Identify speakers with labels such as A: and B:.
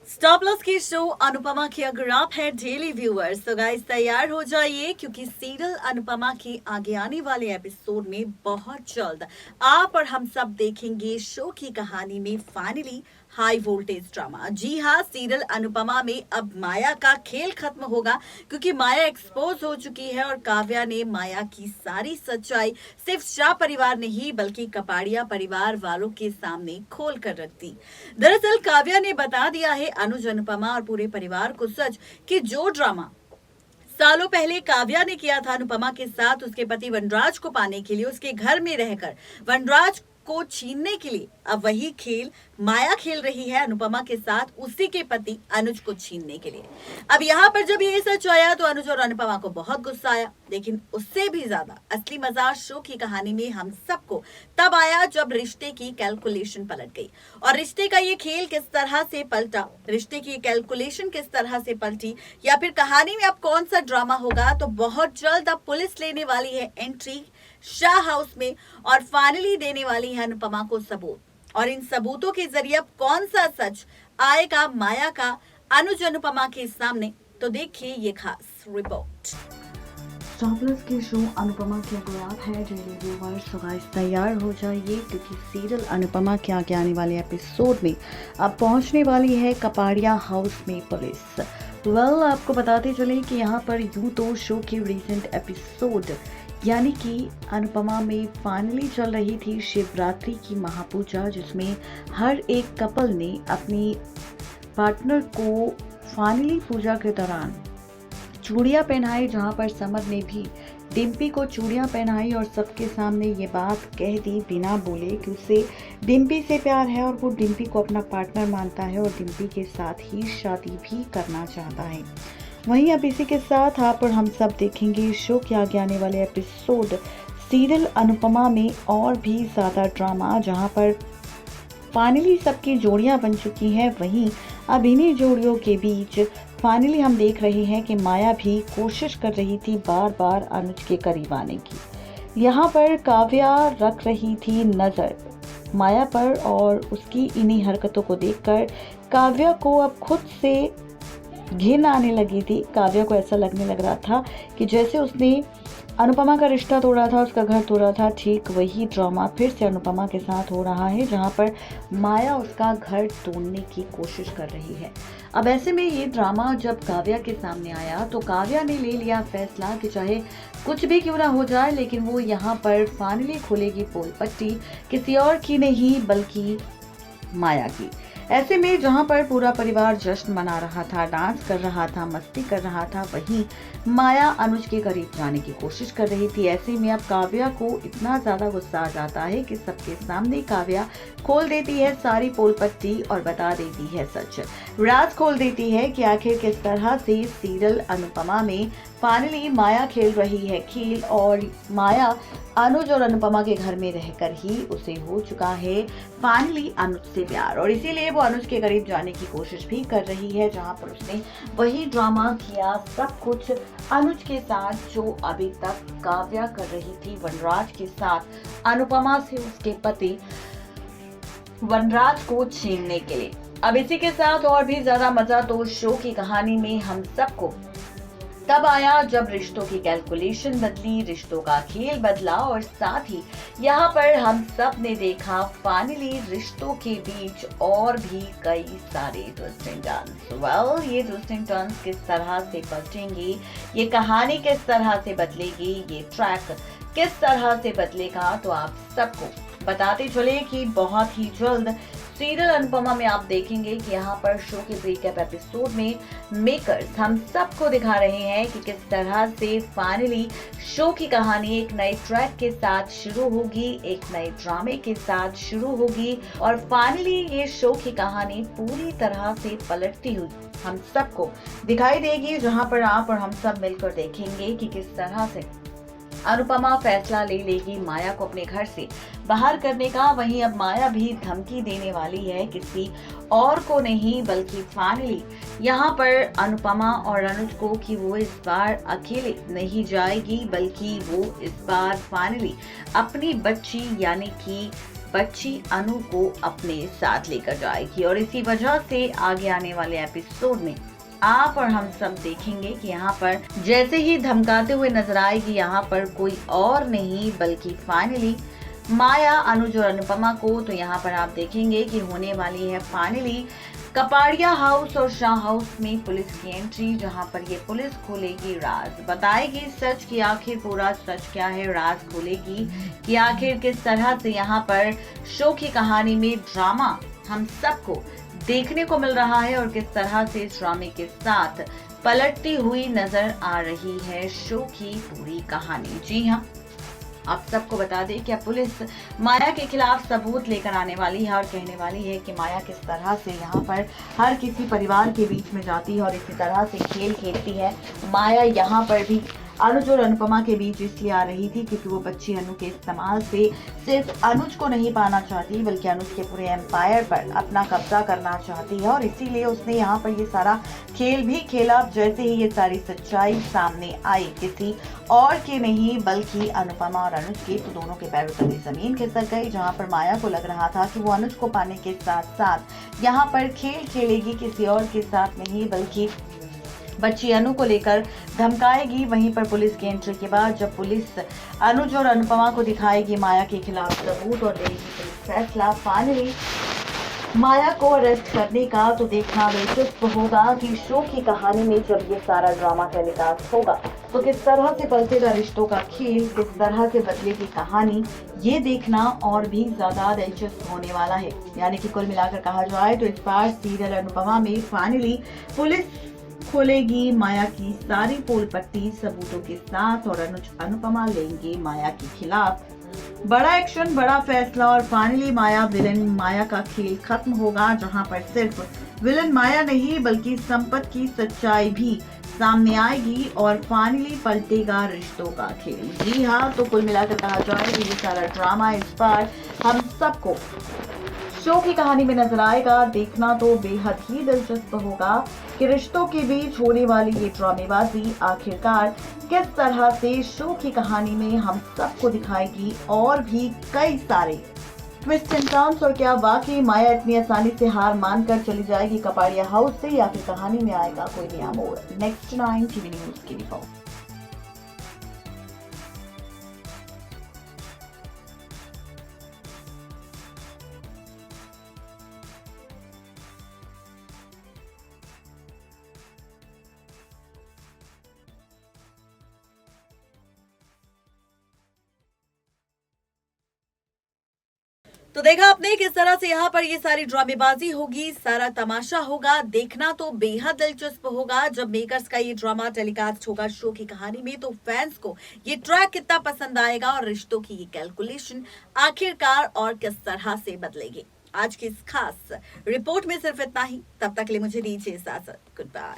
A: Star plus के show Anupama के अगर आप हैं डेली व्यूअर्स तो गाइस तैयार हो जाइए क्योंकि सीरियल अनुपमा के आगे आने वाले एपिसोड में बहुत जल्द आप और हम सब देखेंगे शो की कहानी में फाइनली हाई वोल्टेज ड्रामा। जी हाँ, सीरियल अनुपमा में अब माया का खेल खत्म होगा क्योंकि माया एक्सपोज हो चुकी है और काव्या ने माया की सारी सच्चाई सिर्फ शाह परिवार नहीं बल्कि कपाड़िया परिवार वालों के सामने खोल कर रख दी। दरअसल काव्या ने बता दिया है अनुज अनुपमा और पूरे परिवार को सच कि जो ड्रामा सालों पहले काव्या ने किया था अनुपमा के साथ उसके पति वनराज को पाने के लिए, उसके घर में रहकर वनराज को छीनने के लिए अब वही खेल माया खेल रही है अनुपमा के साथ उसी के पति अनुज को छीनने के लिए। अब यहाँ पर जब ये सच आया तो अनुज और अनुपमा को बहुत गुस्सा आया, लेकिन उससे भी ज्यादा असली मजा शो की कहानी में हम सबको तब आया जब रिश्ते की कैलकुलेशन पलट गई। और रिश्ते का ये खेल किस तरह से पलटा, रिश्ते की कैलकुलेशन किस तरह से पलटी, या फिर कहानी में अब कौन सा ड्रामा होगा, तो बहुत जल्द अब पुलिस लेने वाली है एंट्री शाह हाउस में और फाइनली देने वाली है अनुपमा को सबूत। और इन सबूतों के जरिए अब कौन सा सच आएगा माया का अनुज अनुपमा के सामने, तो देखिए ये खास रिपोर्ट।
B: स्टार प्लस के शो अनुपमा के अगर आप है डेली व्यूअर्स तो गाइस तैयार हो जाइए क्योंकि सीरियल अनुपमा के आगे आने वाले एपिसोड में अब पहुंचने वाली है कपाड़िया हाउस में पुलिस। आपको बताते चले कि यहाँ पर यूं तो शो की रिसेंट एपिसोड यानी कि अनुपमा में फाइनली चल रही थी शिवरात्रि की महापूजा, जिसमें हर एक कपल ने अपनी पार्टनर को फाइनली पूजा के दौरान चूड़ियाँ पहनाई, जहाँ पर समर ने भी डिम्पी को चूड़ियाँ पहनाई और सबके सामने ये बात कह दी बिना बोले कि उसे डिम्पी से प्यार है और वो डिम्पी को अपना पार्टनर मानता है और डिम्पी के साथ ही शादी भी करना चाहता है। वहीं अब इसी के साथ आप और हम सब देखेंगे शो के आगे आने वाले एपिसोड सीरियल अनुपमा में और भी ज़्यादा ड्रामा, जहां पर फाइनली सबकी जोड़ियां बन चुकी हैं। वहीं अब इन्हीं जोड़ियों के बीच फाइनली हम देख रहे हैं कि माया भी कोशिश कर रही थी बार बार अनुज के करीब आने की। यहाँ पर काव्या रख रही थी नज़र माया पर और उसकी इन्हीं हरकतों को देखकर काव्या को अब खुद से घिन आने लगी थी। काव्या को ऐसा लगने लग रहा था कि जैसे उसने अनुपमा का रिश्ता तोड़ा था, उसका घर तोड़ा था, ठीक वही ड्रामा फिर से अनुपमा के साथ हो रहा है, जहां पर माया उसका घर तोड़ने की कोशिश कर रही है। अब ऐसे में ये ड्रामा जब काव्या के सामने आया तो काव्या ने ले लिया फैसला कि चाहे कुछ भी क्यों ना हो जाए, लेकिन वो यहाँ पर फाइनली खोलेगी पोल पट्टी, किसी और की नहीं बल्कि माया की। ऐसे में जहां पर पूरा परिवार जश्न मना रहा था, डांस कर रहा था, मस्ती कर रहा था, वहीं माया अनुज के करीब जाने की कोशिश कर रही थी। ऐसे में अब काव्या को इतना ज्यादा गुस्सा आ जाता है कि सबके सामने काव्या खोल देती है सारी पोल पट्टी और बता देती है सच, राज खोल देती है कि आखिर किस तरह से सीरियल अनुपमा में फाइनली माया खेल रही है खेल और माया अनुज और अनुपमा के घर में रहकर ही उसे हो चुका है फाइनली अनुज से प्यार, और इसीलिए वो अनुज के करीब जाने की कोशिश भी कर रही है, जहां पर उसने वही ड्रामा किया सब कुछ अनुज के साथ जो अभी तक काव्या कर रही थी वनराज के साथ अनुपमा से उसके पति वनराज को छीनने के लिए। अब इसी के साथ और भी ज्यादा मजा तो शो की कहानी में हम सबको तब आया जब रिश्तों की कैलकुलेशन बदली, रिश्तों का खेल बदला और साथ ही यहाँ पर हम सब ने देखा फाइनली रिश्तों के बीच और भी कई सारे ट्विस्टिंग टर्न्स। ये ट्विस्टिंग टर्न्स किस तरह से पलटेंगे, ये कहानी किस तरह से बदलेगी, ये ट्रैक किस तरह से बदलेगा, तो आप सबको बताते चले कि बहुत ही जल्द सीरियल अनुपमा में आप देखेंगे कि यहाँ पर शो के रिकैप एपिसोड में मेकर्स हम सबको दिखा रहे हैं कि किस तरह से फाइनली शो की कहानी एक नए ट्रैक के साथ शुरू होगी, एक नए ड्रामे के साथ शुरू होगी और फाइनली ये शो की कहानी पूरी तरह से पलटती हुई हम सबको दिखाई देगी, जहाँ पर आप और हम सब मिलकर देखेंगे कि किस तरह से अनुपमा फैसला ले लेगी माया को अपने घर से बाहर करने का। वहीं अब माया भी धमकी देने वाली है किसी और को नहीं बल्कि फाइनली यहाँ पर अनुपमा और अनुज को कि वो इस बार अकेले नहीं जाएगी बल्कि वो इस बार फाइनली अपनी बच्ची यानी कि बच्ची अनु को अपने साथ लेकर जाएगी और इसी वजह से आगे आने वाले एपिसोड में आप और हम सब देखेंगे कि यहाँ पर जैसे ही धमकाते हुए नजर आएगी यहाँ पर कोई और नहीं बल्कि फाइनली माया, अनुज और अनुपमा को। तो यहाँ पर आप देखेंगे कि होने वाली है फाइनली कपाड़िया हाउस और शाह हाउस में पुलिस की एंट्री, जहां पर ये पुलिस खोलेगी राज, बताएगी सच की आखिर पूरा सच क्या है, राज खोलेगी कि आखिर किस तरह से यहाँ पर शो की कहानी में ड्रामा हम सबको देखने को मिल रहा है और किस तरह से इस ड्रामे के साथ पलटती हुई नजर आ रही है शो की पूरी कहानी। जी हाँ, आप सबको बता दें कि अब पुलिस माया के खिलाफ सबूत लेकर आने वाली है और कहने वाली है कि माया किस तरह से यहाँ पर हर किसी परिवार के बीच में जाती है और इसी तरह से खेल खेलती है। माया यहाँ पर भी अनुज और अनुपमा के बीच इसलिए आ रही थी क्योंकि वो बच्ची अनु के इस्तेमाल से सिर्फ अनुज को नहीं पाना चाहती बल्कि अनुज के पूरे एम्पायर पर अपना कब्जा करना चाहती है और इसीलिए उसने यहाँ पर ये सारा खेल भी खेला। जैसे ही ये सारी सच्चाई सामने आई किसी और के नहीं बल्कि अनुपमा और अनुज के, तो दोनों के पैरों तले जमीन खिसक गई। जहाँ पर माया को लग रहा था कि वो अनुज को पाने के साथ साथ यहाँ पर खेल खेलेगी किसी और के साथ नहीं बल्कि बच्ची अनु को लेकर धमकाएगी। वहीं पर पुलिस की एंट्री के बाद जब पुलिस अनुज और अनुपमा को दिखाएगी माया के खिलाफ सबूत और लेगी पुलिस फैसला फाइनली माया को अरेस्ट करने का, तो देखना दिलचस्प होगा कि शो की कहानी में जब ये सारा ड्रामा टेलीकास्ट होगा तो किस तरह से पलटेगा रिश्तों का खेल, किस तरह से बदलेगी कहानी, ये देखना और भी ज्यादा दिलचस्प होने वाला है। यानी कि कुल मिलाकर कहा जाए तो इस बार सीरियल अनुपमा में फाइनली पुलिस खोलेगी माया की सारी पोल पट्टी सबूतों के साथ और अनुज अनुपमा लेंगे माया के खिलाफ बड़ा एक्शन, बड़ा फैसला और फाइनली माया विलन माया का खेल खत्म होगा, जहां पर सिर्फ विलन माया नहीं बल्कि संपत की सच्चाई भी सामने आएगी और फाइनली पलटेगा रिश्तों का खेल। जी हाँ, तो कुल मिलाकर कहा जाए कि ये सारा ड्रामा इस बार हम सबको शो की कहानी में नजर आएगा। देखना तो बेहद ही दिलचस्प होगा कि रिश्तों के बीच होने वाली ये ड्रामेबाजी आखिरकार किस तरह से शो की कहानी में हम सबको दिखाएगी और भी कई सारे ट्विस्ट एंड टर्न्स। और क्या वाकई माया इतनी आसानी से हार मानकर चली जाएगी कपाड़िया हाउस से या फिर कहानी में आएगा कोई नया मोड़। नेक्स्ट 9 टीवी न्यूज की रिपोर्ट।
A: तो देखा आपने किस तरह से यहाँ पर ये सारी ड्रामेबाजी होगी, सारा तमाशा होगा। देखना तो बेहद दिलचस्प होगा जब मेकर्स का ये ड्रामा टेलीकास्ट होगा शो की कहानी में, तो फैंस को ये ट्रैक कितना पसंद आएगा और रिश्तों की ये कैलकुलेशन आखिरकार और किस तरह से बदलेगी। आज की इस खास रिपोर्ट में सिर्फ इतना ही। तब तक के लिए मुझे दीजिए इजाजत। Good bye.